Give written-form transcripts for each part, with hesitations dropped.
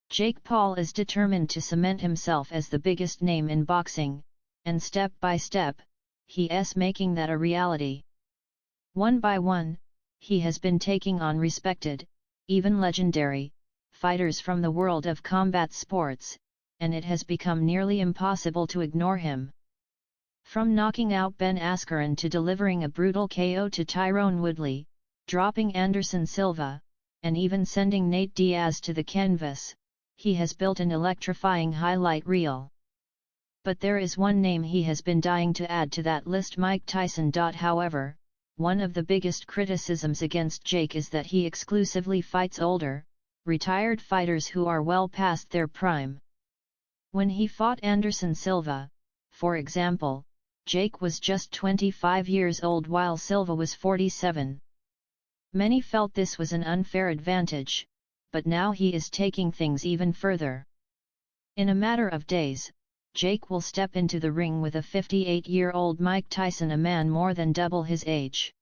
Jake Paul is determined to cement himself as the biggest name in boxing, and step by step, he's making that a reality. One by one, he has been taking on respected, even legendary, fighters from the world of combat sports, and it has become nearly impossible to ignore him. From knocking out Ben Askren to delivering a brutal KO to Tyrone Woodley, dropping Anderson Silva, and even sending Nate Diaz to the canvas, he has built an electrifying highlight reel. But there is one name he has been dying to add to that list: Mike Tyson. However, one of the biggest criticisms against Jake is that he exclusively fights older, retired fighters who are well past their prime. When he fought Anderson Silva, for example, Jake was just 25 years old while Silva was 47. Many felt this was an unfair advantage, but now he is taking things even further. In a matter of days, Jake will step into the ring with a 58-year-old Mike Tyson, a man more than double his age.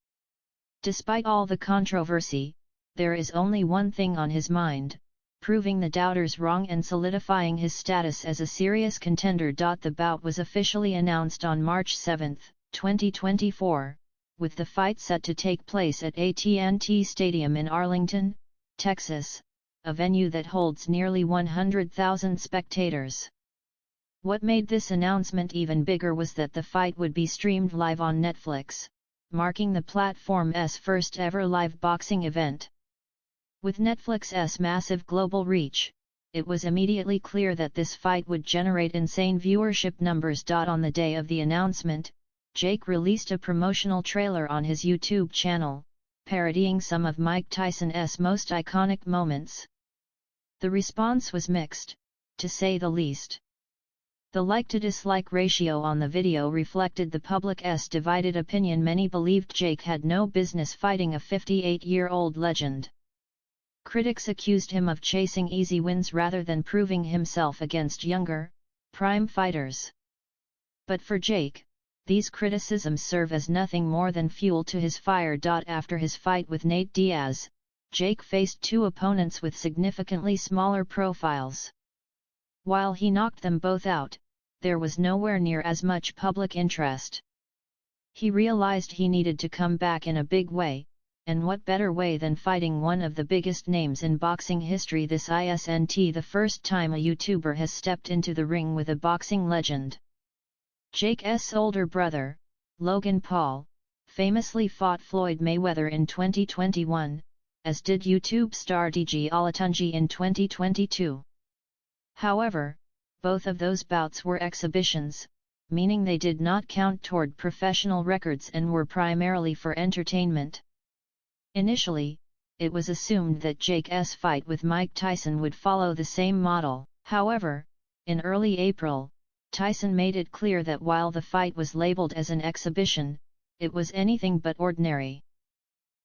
Despite all the controversy, there is only one thing on his mind: proving the doubters wrong and solidifying his status as a serious contender. The bout was officially announced on March 7, 2024, with the fight set to take place at AT&T Stadium in Arlington, Texas, a venue that holds nearly 100,000 spectators. What made this announcement even bigger was that the fight would be streamed live on Netflix, marking the platform's first ever live boxing event. With Netflix's massive global reach, it was immediately clear that this fight would generate insane viewership numbers. On the day of the announcement, Jake released a promotional trailer on his YouTube channel, parodying some of Mike Tyson's most iconic moments. The response was mixed, to say the least. The like-to-dislike ratio on the video reflected the public's divided opinion. Many believed Jake had no business fighting a 58-year-old legend. Critics accused him of chasing easy wins rather than proving himself against younger, prime fighters. But for Jake, these criticisms serve as nothing more than fuel to his fire. After his fight with Nate Diaz, Jake faced two opponents with significantly smaller profiles. While he knocked them both out, there was nowhere near as much public interest. He realized he needed to come back in a big way, and what better way than fighting one of the biggest names in boxing history. This isn't the first time a YouTuber has stepped into the ring with a boxing legend. Jake's older brother, Logan Paul, famously fought Floyd Mayweather in 2021, as did YouTube star DG Olatunji in 2022. However, both of those bouts were exhibitions, meaning they did not count toward professional records and were primarily for entertainment. Initially, it was assumed that Jake's fight with Mike Tyson would follow the same model. However, in early April, Tyson made it clear that while the fight was labeled as an exhibition, it was anything but ordinary.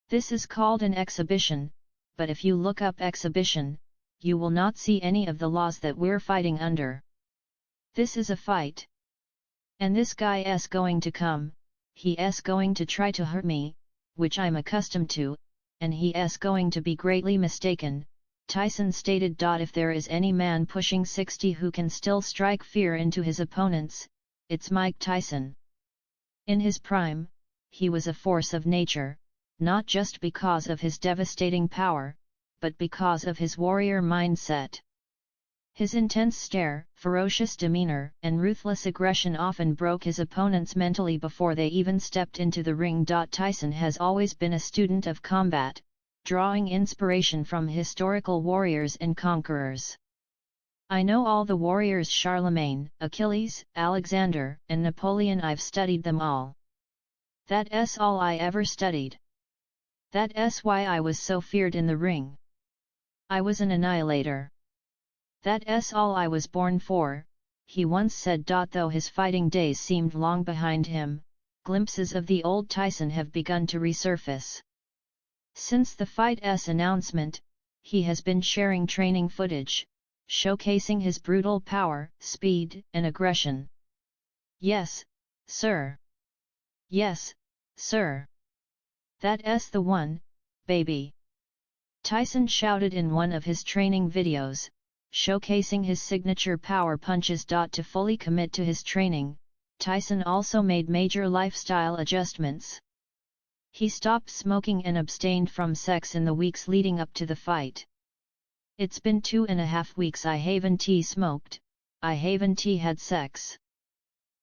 This is called an exhibition, but if you look up exhibition, you will not see any of the laws that we're fighting under. This is a fight. And this guy's going to come, he's going to try to hurt me, which I'm accustomed to, and he's going to be greatly mistaken, Tyson stated. If there is any man pushing 60 who can still strike fear into his opponents, it's Mike Tyson. In his prime, he was a force of nature, not just because of his devastating power, but because of his warrior mindset. His intense stare, ferocious demeanor, and ruthless aggression often broke his opponents mentally before they even stepped into the ring. Tyson has always been a student of combat, drawing inspiration from historical warriors and conquerors. I know all the warriors: Charlemagne, Achilles, Alexander, and Napoleon. I've studied them all. That's all I ever studied. That's why I was so feared in the ring. I was an annihilator. That's all I was born for, he once said. Though his fighting days seemed long behind him, glimpses of the old Tyson have begun to resurface. Since the fight's announcement, he has been sharing training footage, showcasing his brutal power, speed, and aggression. Yes, sir. Yes, sir. That's the one, baby. Tyson shouted in one of his training videos, showcasing his signature power punches. To fully commit to his training, Tyson also made major lifestyle adjustments. He stopped smoking and abstained from sex in the weeks leading up to the fight. "It's been 2.5 weeks I haven't smoked, I haven't had sex.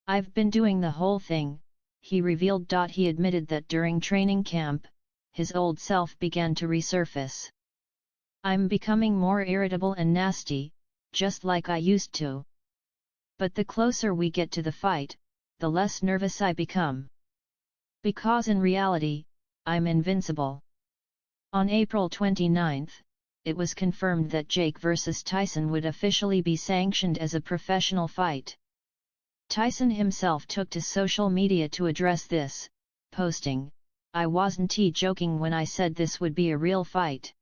I've been doing the whole thing," he revealed. He admitted that during training camp, his old self began to resurface. "I'm becoming more irritable and nasty, just like I used to. But the closer we get to the fight, the less nervous I become. Because in reality, I'm invincible." On April 29, it was confirmed that Jake vs. Tyson would officially be sanctioned as a professional fight. Tyson himself took to social media to address this, posting, "I wasn't joking when I said this would be a real fight.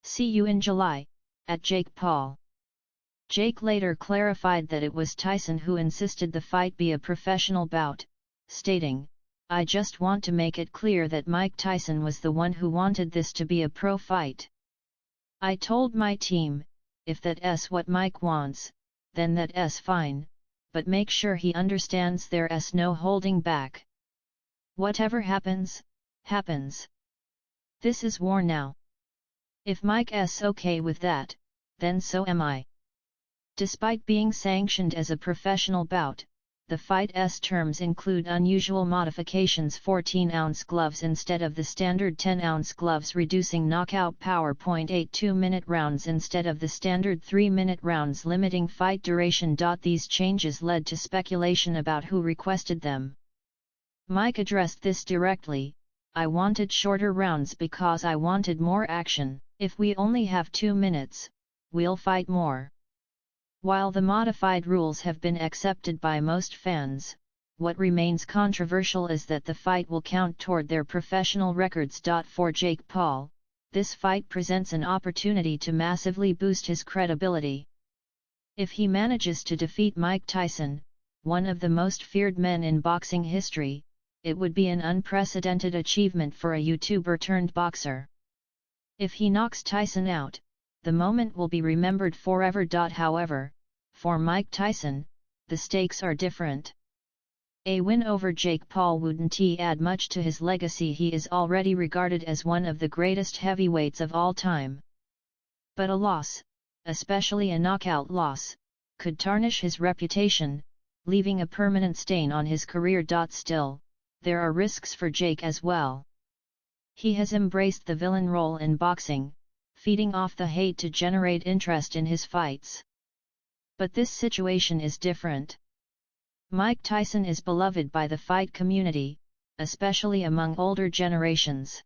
See you in July, at Jake Paul." Jake later clarified that it was Tyson who insisted the fight be a professional bout, stating, "I just want to make it clear that Mike Tyson was the one who wanted this to be a pro fight. I told my team, if that's what Mike wants, then that's fine, but make sure he understands there's no holding back. Whatever happens, happens. This is war now. If Mike's okay with that, then so am I." Despite being sanctioned as a professional bout, the fight's terms include unusual modifications: 14-ounce gloves instead of the standard 10-ounce gloves, reducing knockout power, 0.82-minute rounds instead of the standard 3-minute rounds, limiting fight duration. These changes led to speculation about who requested them. Mike addressed this directly: "I wanted shorter rounds because I wanted more action. If we only have 2 minutes, we'll fight more." While the modified rules have been accepted by most fans, what remains controversial is that the fight will count toward their professional records. For Jake Paul, this fight presents an opportunity to massively boost his credibility. If he manages to defeat Mike Tyson, one of the most feared men in boxing history, it would be an unprecedented achievement for a YouTuber turned boxer. If he knocks Tyson out, the moment will be remembered forever. However, for Mike Tyson, the stakes are different. A win over Jake Paul wouldn't add much to his legacy. He is already regarded as one of the greatest heavyweights of all time. But a loss, especially a knockout loss, could tarnish his reputation, leaving a permanent stain on his career. Still, there are risks for Jake as well. He has embraced the villain role in boxing, feeding off the hate to generate interest in his fights. But this situation is different. Mike Tyson is beloved by the fight community, especially among older generations.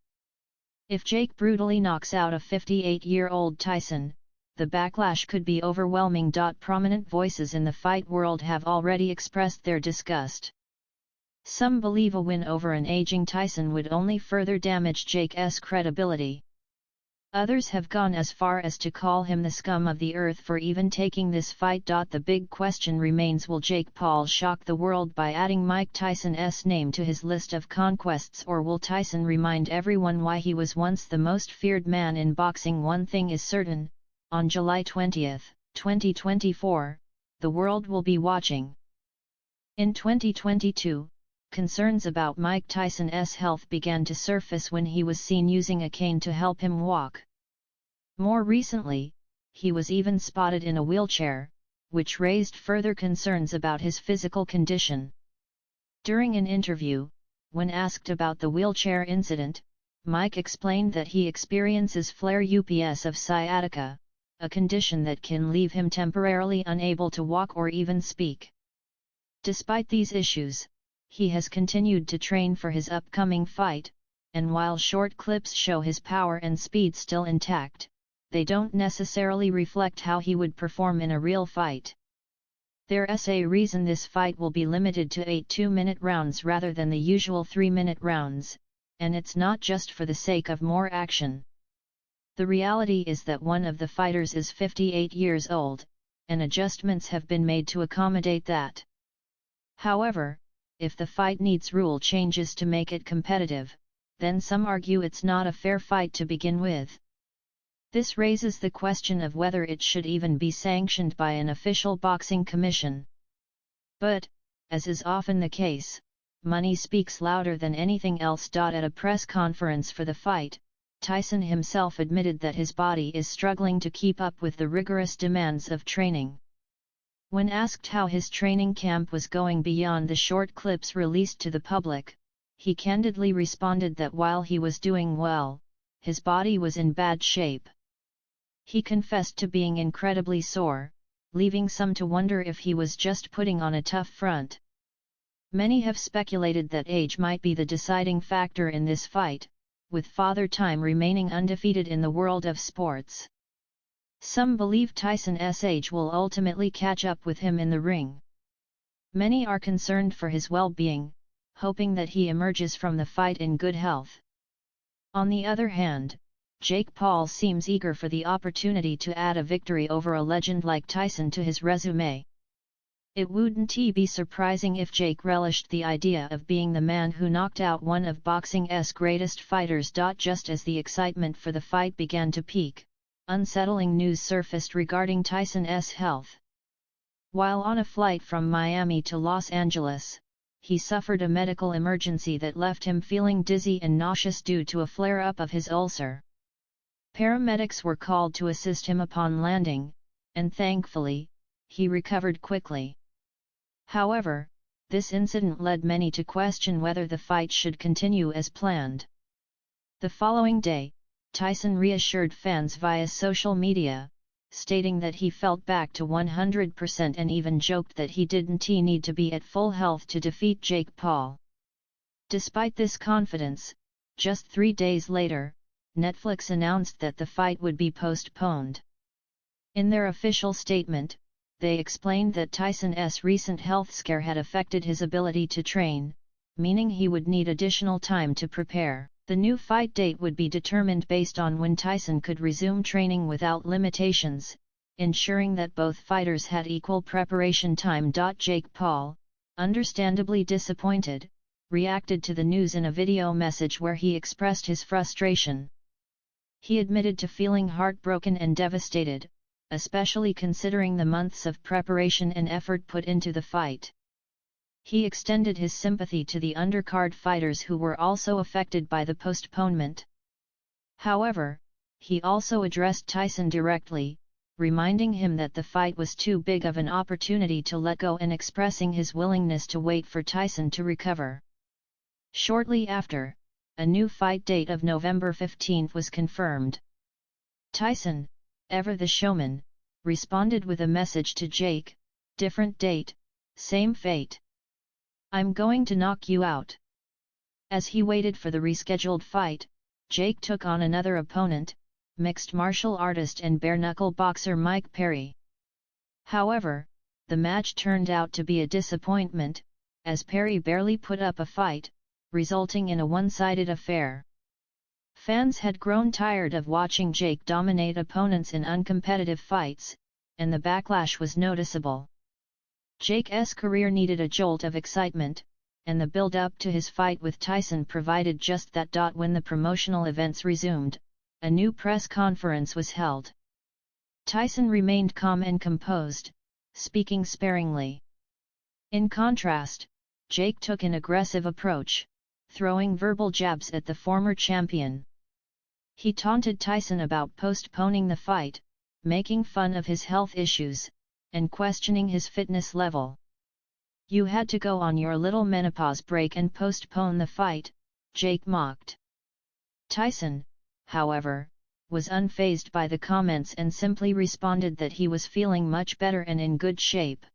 If Jake brutally knocks out a 58-year-old Tyson, the backlash could be overwhelming. Prominent voices in the fight world have already expressed their disgust. Some believe a win over an aging Tyson would only further damage Jake's credibility. Others have gone as far as to call him the scum of the earth for even taking this fight. The big question remains: will Jake Paul shock the world by adding Mike Tyson's name to his list of conquests, or will Tyson remind everyone why he was once the most feared man in boxing? One thing is certain: on July 20, 2024, the world will be watching. In 2022, concerns about Mike Tyson's health began to surface when he was seen using a cane to help him walk. More recently, he was even spotted in a wheelchair, which raised further concerns about his physical condition. During an interview, when asked about the wheelchair incident, Mike explained that he experiences flares of sciatica, a condition that can leave him temporarily unable to walk or even speak. Despite these issues, he has continued to train for his upcoming fight, and while short clips show his power and speed still intact, they don't necessarily reflect how he would perform in a real fight. There's a reason this fight will be limited to 8 2-minute rounds rather than the usual 3-minute rounds, and it's not just for the sake of more action. The reality is that one of the fighters is 58 years old, and adjustments have been made to accommodate that. However, if the fight needs rule changes to make it competitive, then some argue it's not a fair fight to begin with. This raises the question of whether it should even be sanctioned by an official boxing commission. But, as is often the case, money speaks louder than anything else. At a press conference for the fight, Tyson himself admitted that his body is struggling to keep up with the rigorous demands of training. When asked how his training camp was going beyond the short clips released to the public, he candidly responded that while he was doing well, his body was in bad shape. He confessed to being incredibly sore, leaving some to wonder if he was just putting on a tough front. Many have speculated that age might be the deciding factor in this fight, with Father Time remaining undefeated in the world of sports. Some believe Tyson's age will ultimately catch up with him in the ring. Many are concerned for his well-being, hoping that he emerges from the fight in good health. On the other hand, Jake Paul seems eager for the opportunity to add a victory over a legend like Tyson to his resume. It wouldn't be surprising if Jake relished the idea of being the man who knocked out one of boxing's greatest fighters. Just as the excitement for the fight began to peak, unsettling news surfaced regarding Tyson's health. While on a flight from Miami to Los Angeles, he suffered a medical emergency that left him feeling dizzy and nauseous due to a flare-up of his ulcer. Paramedics were called to assist him upon landing, and thankfully, he recovered quickly. However, this incident led many to question whether the fight should continue as planned. The following day, Tyson reassured fans via social media, stating that he felt back to 100% and even joked that he didn't need to be at full health to defeat Jake Paul. Despite this confidence, just 3 days later, Netflix announced that the fight would be postponed. In their official statement, they explained that Tyson's recent health scare had affected his ability to train, meaning he would need additional time to prepare. The new fight date would be determined based on when Tyson could resume training without limitations, ensuring that both fighters had equal preparation time. Jake Paul, understandably disappointed, reacted to the news in a video message where he expressed his frustration. He admitted to feeling heartbroken and devastated, especially considering the months of preparation and effort put into the fight. He extended his sympathy to the undercard fighters who were also affected by the postponement. However, he also addressed Tyson directly, reminding him that the fight was too big of an opportunity to let go and expressing his willingness to wait for Tyson to recover. Shortly after, a new fight date of November 15 was confirmed. Tyson, ever the showman, responded with a message to Jake, "Different date, same fate. I'm going to knock you out." As he waited for the rescheduled fight, Jake took on another opponent, mixed martial artist and bare-knuckle boxer Mike Perry. However, the match turned out to be a disappointment, as Perry barely put up a fight, resulting in a one-sided affair. Fans had grown tired of watching Jake dominate opponents in uncompetitive fights, and the backlash was noticeable. Jake's career needed a jolt of excitement, and the build-up to his fight with Tyson provided just that. When the promotional events resumed, a new press conference was held. Tyson remained calm and composed, speaking sparingly. In contrast, Jake took an aggressive approach, throwing verbal jabs at the former champion. He taunted Tyson about postponing the fight, making fun of his health issues, and questioning his fitness level. "You had to go on your little menopause break and postpone the fight," Jake mocked. Tyson, however, was unfazed by the comments and simply responded that he was feeling much better and in good shape.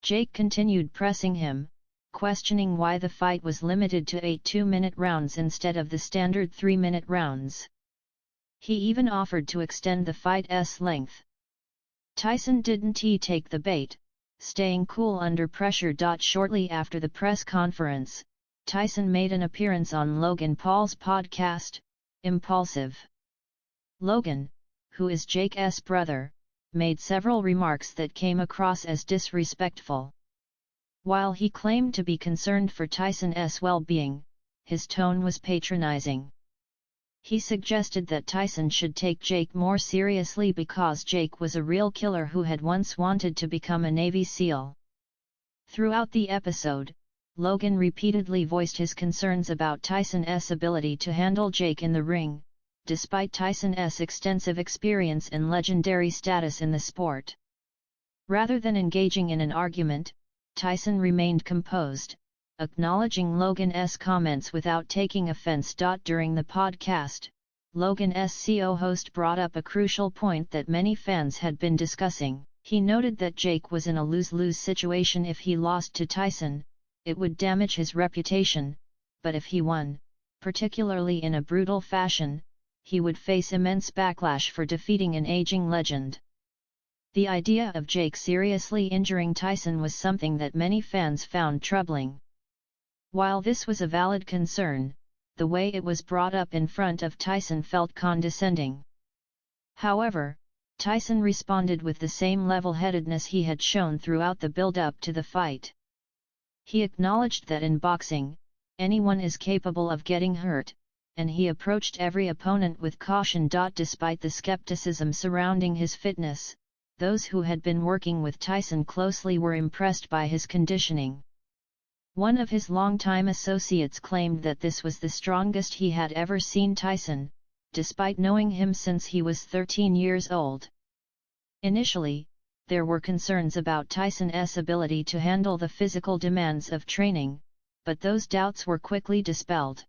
Jake continued pressing him, questioning why the fight was limited to 8 2-minute rounds instead of the standard 3-minute rounds. He even offered to extend the fight's length. Tyson didn't take the bait, staying cool under pressure. Shortly after the press conference, Tyson made an appearance on Logan Paul's podcast, Impulsive. Logan, who is Jake's brother, made several remarks that came across as disrespectful. While he claimed to be concerned for Tyson's well-being, his tone was patronizing. He suggested that Tyson should take Jake more seriously because Jake was a real killer who had once wanted to become a Navy SEAL. Throughout the episode, Logan repeatedly voiced his concerns about Tyson's ability to handle Jake in the ring, despite Tyson's extensive experience and legendary status in the sport. Rather than engaging in an argument, Tyson remained composed, acknowledging Logan's comments without taking offense. During the podcast, Logan's CO host brought up a crucial point that many fans had been discussing. He noted that Jake was in a lose-lose situation. If he lost to Tyson, it would damage his reputation, but if he won, particularly in a brutal fashion, he would face immense backlash for defeating an aging legend. The idea of Jake seriously injuring Tyson was something that many fans found troubling. While this was a valid concern, the way it was brought up in front of Tyson felt condescending. However, Tyson responded with the same level-headedness he had shown throughout the build-up to the fight. He acknowledged that in boxing, anyone is capable of getting hurt, and he approached every opponent with caution. Despite the skepticism surrounding his fitness, those who had been working with Tyson closely were impressed by his conditioning. One of his longtime associates claimed that this was the strongest he had ever seen Tyson, despite knowing him since he was 13 years old. Initially, there were concerns about Tyson's ability to handle the physical demands of training, but those doubts were quickly dispelled.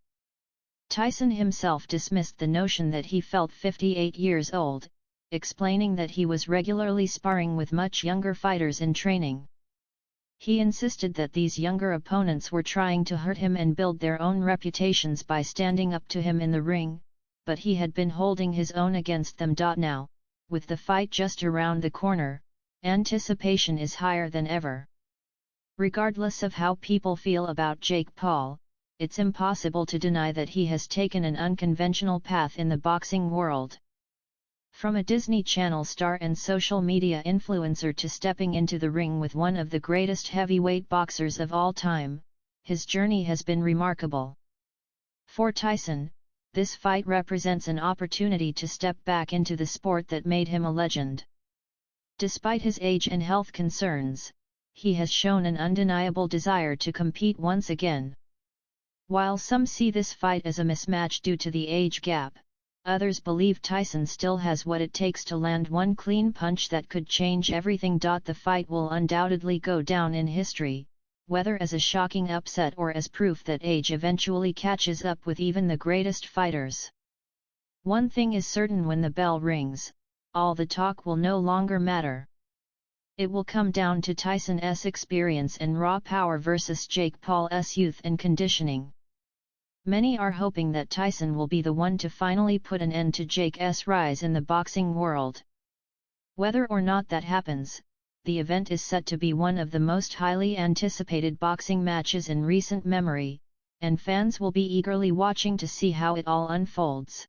Tyson himself dismissed the notion that he felt 58 years old, explaining that he was regularly sparring with much younger fighters in training. He insisted that these younger opponents were trying to hurt him and build their own reputations by standing up to him in the ring, but he had been holding his own against them. Now, with the fight just around the corner, anticipation is higher than ever. Regardless of how people feel about Jake Paul, it's impossible to deny that he has taken an unconventional path in the boxing world. From a Disney Channel star and social media influencer to stepping into the ring with one of the greatest heavyweight boxers of all time, his journey has been remarkable. For Tyson, this fight represents an opportunity to step back into the sport that made him a legend. Despite his age and health concerns, he has shown an undeniable desire to compete once again. While some see this fight as a mismatch due to the age gap, others believe Tyson still has what it takes to land one clean punch that could change everything. The fight will undoubtedly go down in history, whether as a shocking upset or as proof that age eventually catches up with even the greatest fighters. One thing is certain: when the bell rings, all the talk will no longer matter. It will come down to Tyson's experience and raw power versus Jake Paul's youth and conditioning. Many are hoping that Tyson will be the one to finally put an end to Jake's rise in the boxing world. Whether or not that happens, the event is set to be one of the most highly anticipated boxing matches in recent memory, and fans will be eagerly watching to see how it all unfolds.